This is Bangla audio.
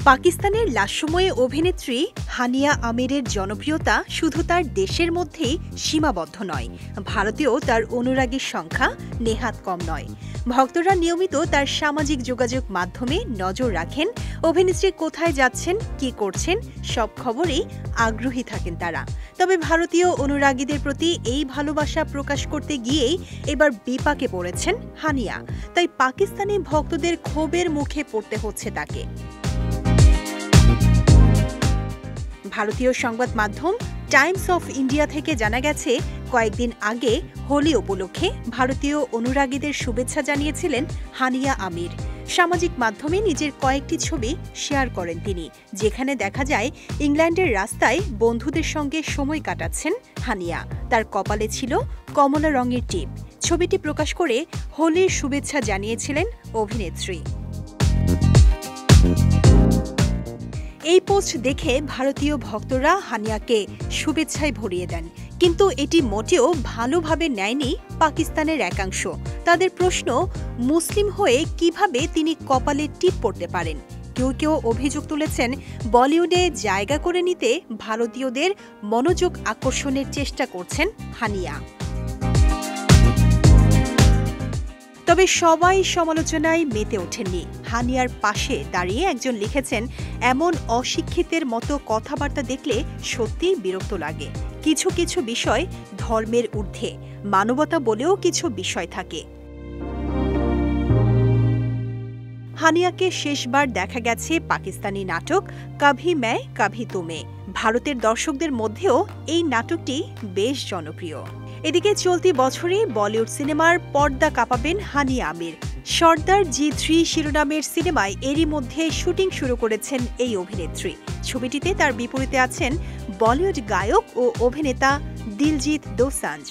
পাকিস্তানের লাস্যময়ী অভিনেত্রী হানিয়া আমিরের জনপ্রিয়তা শুধু তার দেশের মধ্যেই সীমাবদ্ধ নয়, ভারতেও তার অনুরাগীর সংখ্যা নেহাত কম নয়। ভক্তরা নিয়মিত তার সামাজিক যোগাযোগ মাধ্যমে নজর রাখেন, অভিনেত্রী কোথায় যাচ্ছেন, কি করছেন সব খবরেই আগ্রহী থাকেন তারা। তবে ভারতীয় অনুরাগীদের প্রতি এই ভালোবাসা প্রকাশ করতে গিয়েই এবার বিপাকে পড়েছেন হানিয়া, তাই পাকিস্তানি ভক্তদের ক্ষোভের মুখে পড়তে হচ্ছে তাকে। ভারতীয় সংবাদ মাধ্যম টাইমস অফ ইন্ডিয়া থেকে জানা গেছে, কয়েকদিন আগে হোলি উপলক্ষে ভারতীয় অনুরাগীদের শুভেচ্ছা জানিয়েছিলেন হানিয়া আমির। সামাজিক মাধ্যমে নিজের কয়েকটি ছবি শেয়ার করেন তিনি, যেখানে দেখা যায় ইংল্যান্ডের রাস্তায় বন্ধুদের সঙ্গে সময় কাটাচ্ছেন হানিয়া। তার কপালে ছিল কমলা রঙের টিপ। ছবিটি প্রকাশ করে হোলির শুভেচ্ছা জানিয়েছিলেন অভিনেত্রী। এই পোস্ট দেখে ভারতীয় ভক্তরা হানিয়াকে শুভেচ্ছায় ভরিয়ে দেন, কিন্তু এটি মোটেও ভালোভাবে নেয়নি পাকিস্তানের একাংশ। তাদের প্রশ্ন, মুসলিম হয়ে কিভাবে তিনি কপালে টিপ পড়তে পারেন। কেউ কেউ অভিযোগ তুলেছেন, বলিউডে জায়গা করে নিতে ভারতীয়দের মনোযোগ আকর্ষণের চেষ্টা করছেন হানিয়া। তবে সবাই সমালোচনায় মেতে ওঠেননি। হানিয়ার পাশে দাঁড়িয়ে একজন লিখেছেন, এমন অশিক্ষিতের মতো কথাবার্তা দেখলে সত্যিই বিরক্ত লাগে। কিছু কিছু বিষয় ধর্মের ঊর্ধ্বে, মানবতা বলেও কিছু বিষয় থাকে। হানিয়াকে শেষবার দেখা গেছে পাকিস্তানি নাটক কভি मैं कभी तुम्हें। ভারতের দর্শকদের মধ্যেও এই নাটকটি বেশ জনপ্রিয়। এদিকে চলতি বছরই বলিউড সিনেমার পর্দা কাঁপাবেন হানিয়া আমির। সর্দার G3 শিরোনামের সিনেমায় এরই মধ্যে শুটিং শুরু করেছেন এই অভিনেত্রী। ছবিটিতে তার বিপরীতে আছেন বলিউড গায়ক ও অভিনেতা দিলজিৎ দোসাঞ্জ।